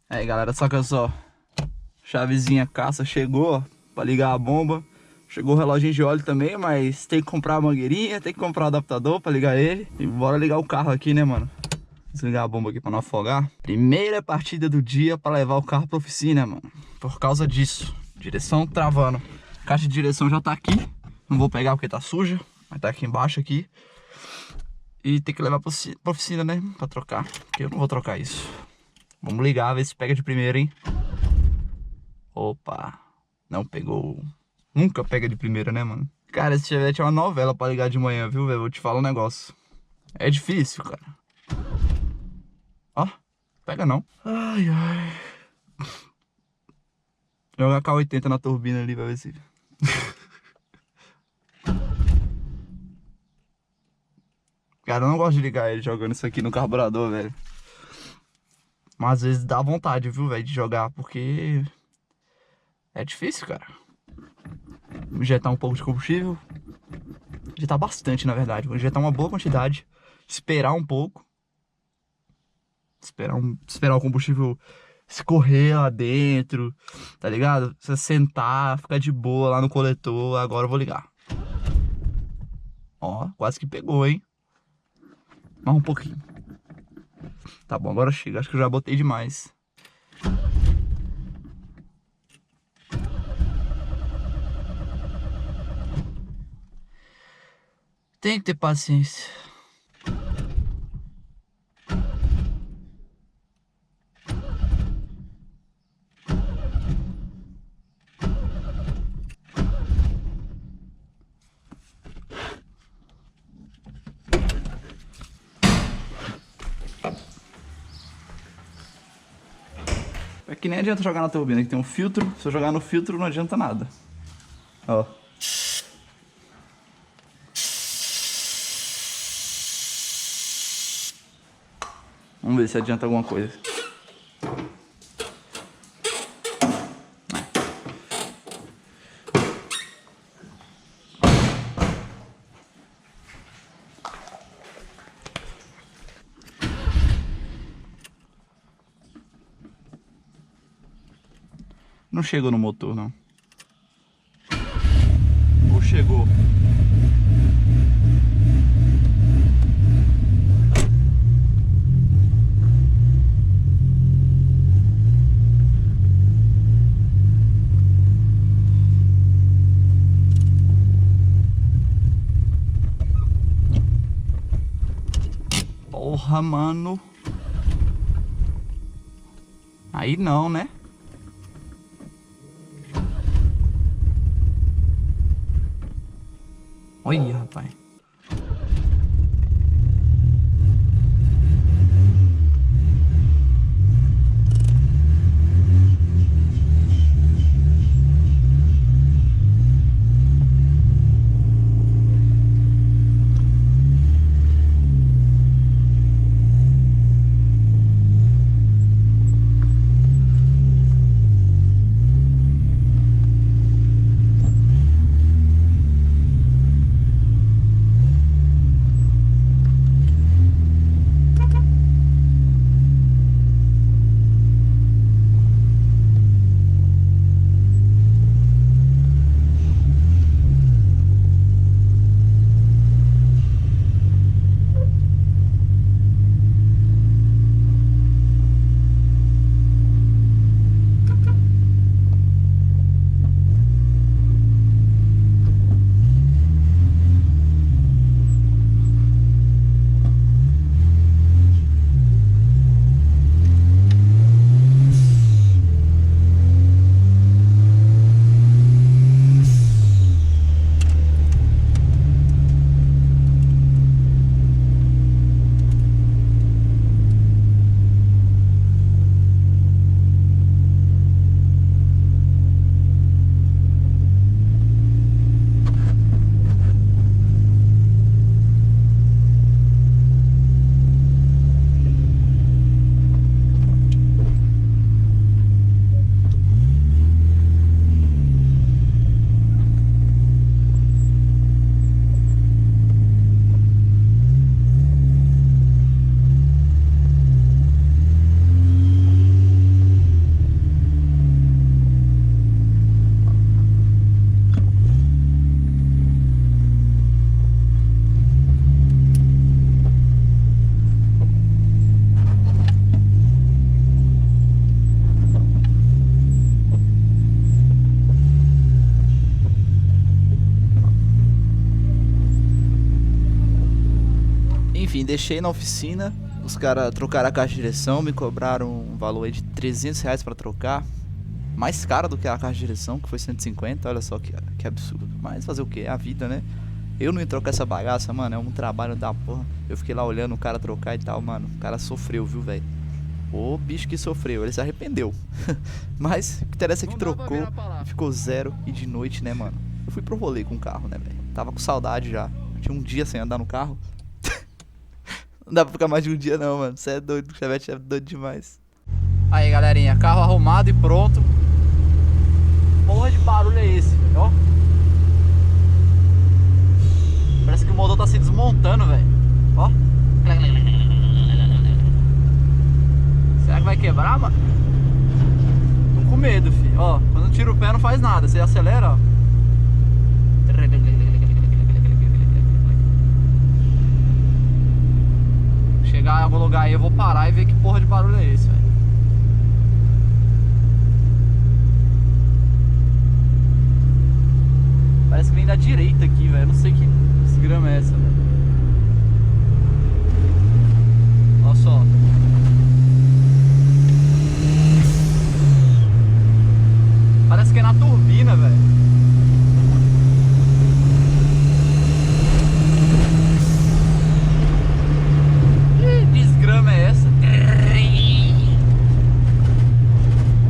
Aí galera, saca só. Chavezinha caça chegou, ó, pra ligar a bomba. Chegou o reloginho de óleo também, mas tem que comprar a mangueirinha, tem que comprar o adaptador pra ligar ele. E bora ligar o carro aqui, né, mano? Desligar a bomba aqui pra não afogar. Primeira partida do dia pra levar o carro pra oficina, mano. Por causa disso. Direção travando. Caixa de direção já tá aqui. Não vou pegar porque tá suja, mas tá aqui embaixo aqui. E tem que levar pra oficina, né? Pra trocar. Porque eu não vou trocar isso. Vamos ligar, ver se pega de primeira, hein? Opa. Não pegou. Nunca pega de primeira, né, mano? Cara, esse Chevette é uma novela pra ligar de manhã, viu, velho? Vou te falar um negócio. É difícil, cara. Ó, pega não. Ai, ai. Jogar K80 na turbina ali pra ver se... Cara, eu não gosto de ligar ele jogando isso aqui no carburador, velho. Mas às vezes dá vontade, viu, velho, de jogar, porque... é difícil, cara. Injetar um pouco de combustível. Injetar bastante, na verdade. Vou injetar uma boa quantidade. Esperar um pouco. Esperar o combustível escorrer lá dentro, tá ligado? Você sentar, ficar de boa lá no coletor. Agora eu vou ligar. Ó, quase que pegou, hein? Mais um pouquinho. Tá bom, agora chega. Acho que eu já botei demais. Tem que ter paciência. É que nem adianta jogar na turbina, que tem um filtro. Se eu jogar no filtro, não adianta nada. Ó. Vamos ver se adianta alguma coisa. Não chegou no motor, não. Ou chegou? Porra, mano. Aí não, né? Olha, rapaz. deixei na oficina. Os caras trocaram a caixa de direção, me cobraram um valor aí de R$300 pra trocar. Mais caro do que a caixa de direção, que foi 150, olha só que absurdo. Mas fazer o que? É a vida, né? Eu não ia trocar essa bagaça, mano, é um trabalho da porra. Eu fiquei lá olhando o cara trocar e tal, mano. O cara sofreu, viu, velho? O bicho que sofreu, ele se arrependeu. Mas o que interessa é que trocou e ficou zero e de noite, né, mano? Eu fui pro rolê com o carro, né, velho? Tava com saudade já. Tinha um dia sem andar no carro. Não dá pra ficar mais de um dia não, mano. Você é doido, o Chevette é doido demais. Aí, galerinha, carro arrumado e pronto. Porra de barulho é esse, ó? Parece que o motor tá se desmontando, velho. Ó. Será que vai quebrar, mano? Tô com medo, filho. Ó, quando tira o pé não faz nada. Você acelera, ó. Chegar em algum lugar aí eu vou parar e ver que porra de barulho é esse, velho. Parece que vem da direita aqui, velho. Não sei que desgrama é essa, velho. Olha só. Parece que é na turbina, velho. Que desgrama é essa?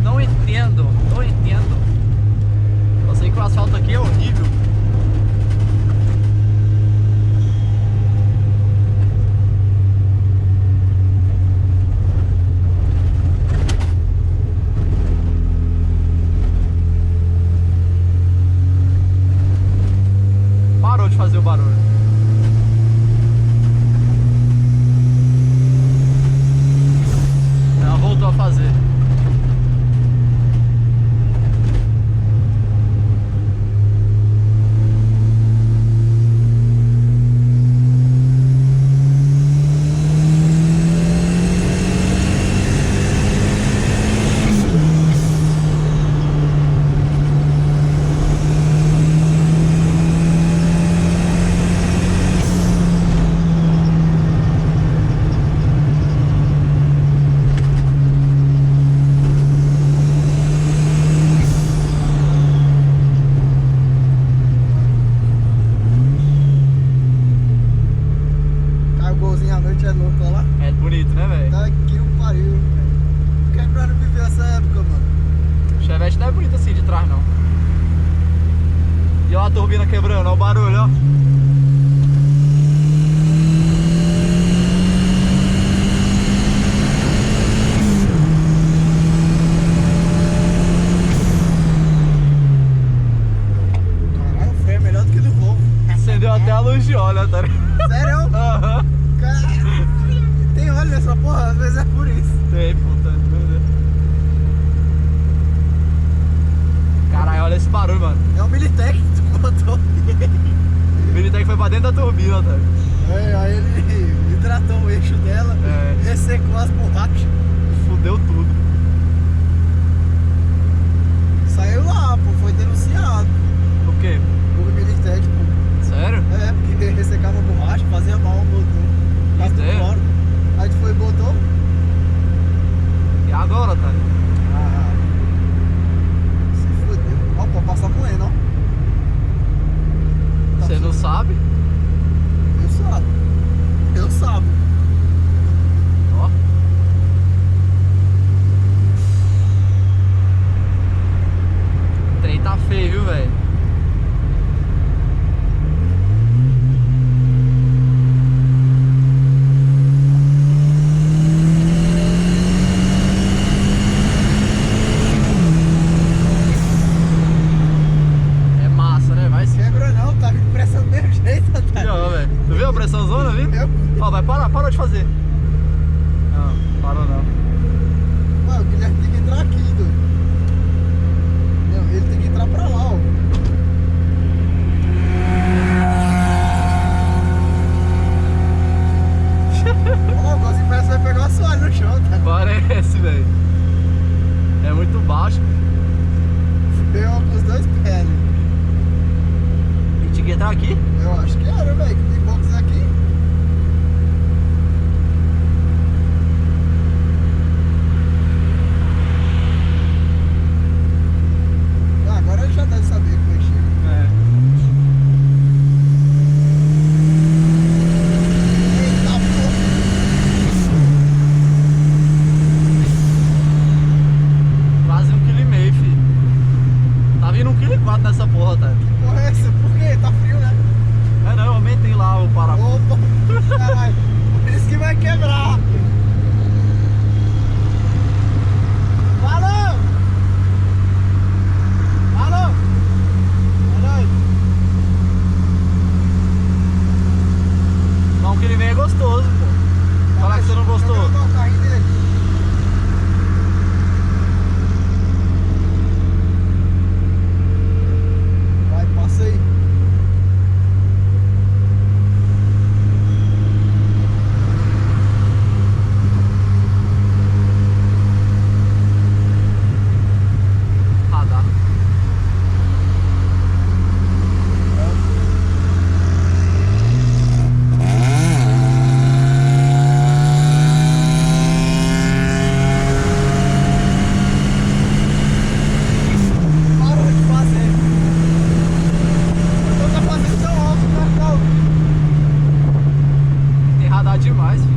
Não entendo, não entendo. Eu sei que o asfalto aqui é horrível. Parou de fazer o barulho. Ela voltou a fazer. É bonito, né, velho? Tá aqui o pariu, velho. Por que pra não viver essa época, mano? O Chevette não é bonito assim de trás, não. E ó a turbina quebrando, ó o barulho, ó. Caralho, o freio é melhor do que do Volvo. Acendeu até a luz de óleo, tá ligado? Sério? Aham. Tem óleo nessa porra, às vezes é por isso. Tem, pô, tá doido. Caralho, olha esse barulho, mano. É o Militech que tu botou. O Militech foi pra dentro da turbina, tá? É, aí ele hidratou o eixo dela, ressecou as borrachas. Fudeu tudo. Saiu lá, pô, foi denunciado. O quê? O Militech, pô. Sério? É, porque ressecava a borracha, fazia mal o motor. Quase tudo fora. Aí tu foi e botou. E agora, tá? Ah, se fudeu. Ó, pode passar moendo, ó. Tá Você não sabe? Eu sabo. Eu sabo. Ó. O trem tá feio, viu, velho? Tu viu a pressão zona, viu? Ó, vai parar, parou de fazer. Não, parou não. Ué, o Guilherme tem que entrar aqui, doido. Não, ele tem que entrar pra lá, ó. Ó, o Gozinho parece que vai pegar uma soalha no chão, tá? Parece, velho. É muito baixo. Pegou com os dois pés. E tinha que entrar aqui? Eu acho que era, velho, que tem box aqui. Otário. Que porra é essa? Por quê? Tá frio, né? É não, eu aumentei lá o parafuso. Opa! Caralho! Por isso que vai quebrar! Falou! Falou! Boa noite! Não, que ele vem é gostoso, pô. Fala que você não gostou. Deixa eu ver o carrinho dele. Vai, passa aí. Radar. Parou de fazer. Eu tô fazendo tão alto, né, Paulo? Tem radar demais, filho.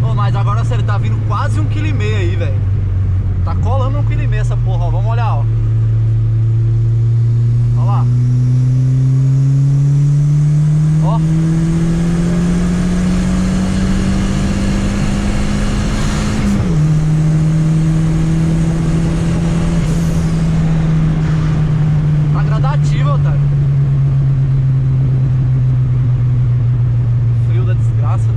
Ô, mas agora sério, tá vindo quase 1,5 kg aí, velho. Tá colando 1,5 kg essa porra, ó. Vamos olhar, ó. Olha lá. Ó. Tá gradativo, otário. Frio da desgraça.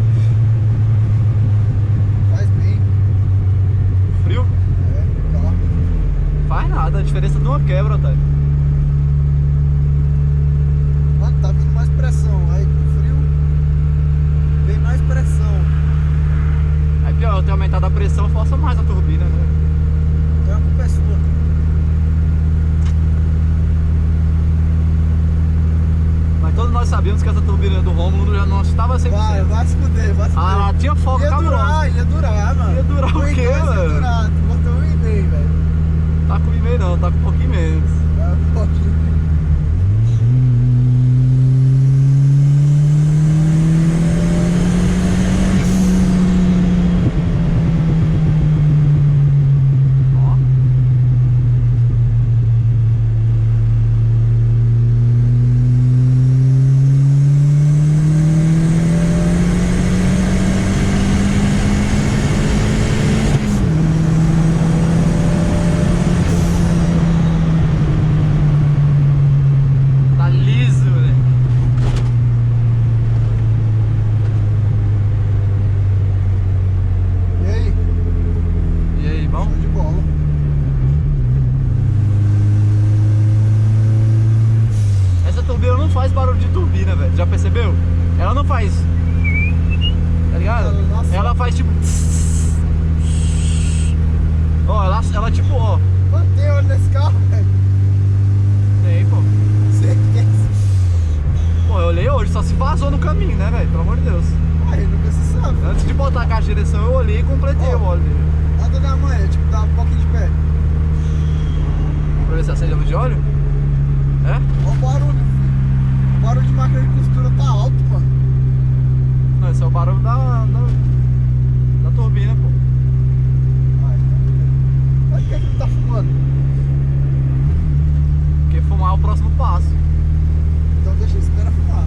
Faz bem. Frio? É, tá. Faz nada, a diferença de uma quebra, otário. Mano, tá vindo mais pressão. Aí com frio vem mais pressão. Aí pior, eu tenho aumentado a pressão, força mais a turbina, né? Então a culpa é sua. Mas todos nós sabíamos que essa turbina do Rômulo já não estava 100%. Vai se fuder, vai se fuder. Ah, tinha foco cabuloso. Ia durar, mano. Ia durar o quê, Ia mano? durar, tu botou 1,5, velho. Tá com 1,5 não, tá com um pouquinho menos. É um pouquinho. Ó. Tá liso, né? E aí? E aí, bom? Show de bola. Essa turbina não faz barulho de turbina, velho. Já percebeu? Ela não faz. Tá ligado? Nossa. Ela faz tipo. Ó, ela tipo, ó. Mano, tem olho nesse carro, velho? Tem, pô. Certeza. Pô, eu olhei hoje, só se vazou no caminho, né, velho? Pelo amor de Deus. Aí nunca se sabe. Antes de botar a caixa de direção, eu olhei e completei Ó. o óleo dele. Anda na manhã, tipo, dá um pouquinho de pé. Pra ver se acende a luz de óleo. É? Olha o barulho, filho. O barulho de máquina de costura tá alto, mano. Não, esse é o barulho da turbina, pô. Ai, mas por que não tá fumando? Porque fumar é o próximo passo. Então deixa, espera fumar.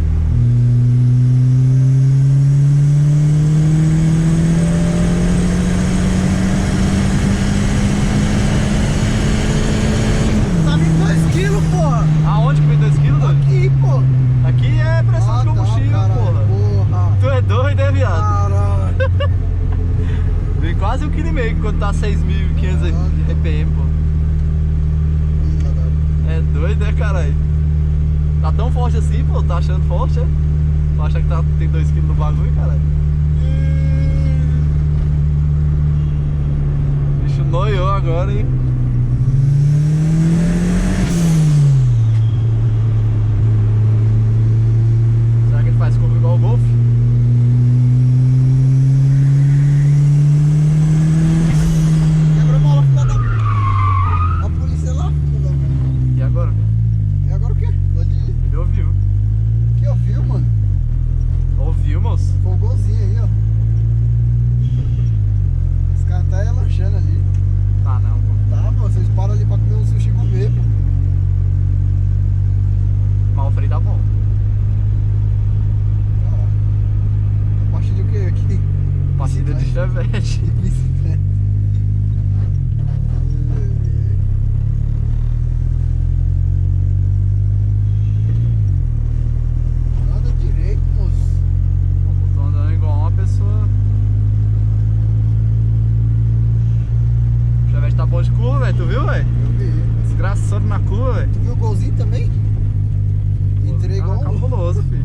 Tá vindo 2 quilos, porra. Aonde que vem 2 kg, doido? Aqui, pô. Aqui é pressão de combustível, caralho, porra. porra. Tu é doido, é, viado? Caralho. Vem quase 1,5 kg quando tá 6.500 RPM, pô. É doido, é, caralho? Tá tão forte assim, pô? Tá achando forte, é? Tu acha que tem 2 kg no bagulho, caralho? O bicho noiou agora, hein? Será que ele faz curva igual o Golf? Quebra a mola, filha da... A polícia lá, filha da... E agora? E agora o quê? Pode ir. Ele ouviu. Que ouviu, mano? Ouviu, moço? Foi o golzinho aí, ó. Os caras tá relanchando ali. Tá não, pô. Tá, ponto de curva, velho. Tu viu, velho? Eu vi. Desgraçando na curva, velho. Tu viu o golzinho também? Entregou um. Cabuloso, filho.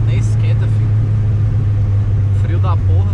Nem esquenta, filho. Frio da porra.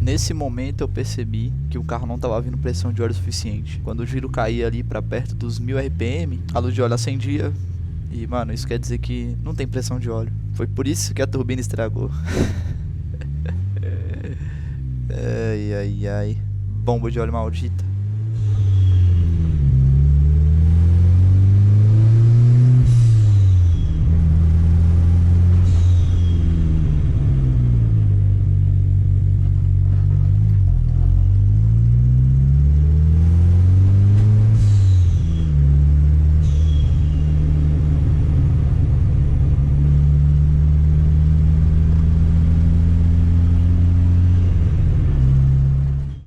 Nesse momento eu percebi que o carro não estava vindo pressão de óleo suficiente. Quando o giro caía ali para perto dos 1000 RPM, a luz de óleo acendia. E, mano, isso quer dizer que não tem pressão de óleo. Foi por isso que a turbina estragou. Ai, ai, ai. Bomba de óleo maldita.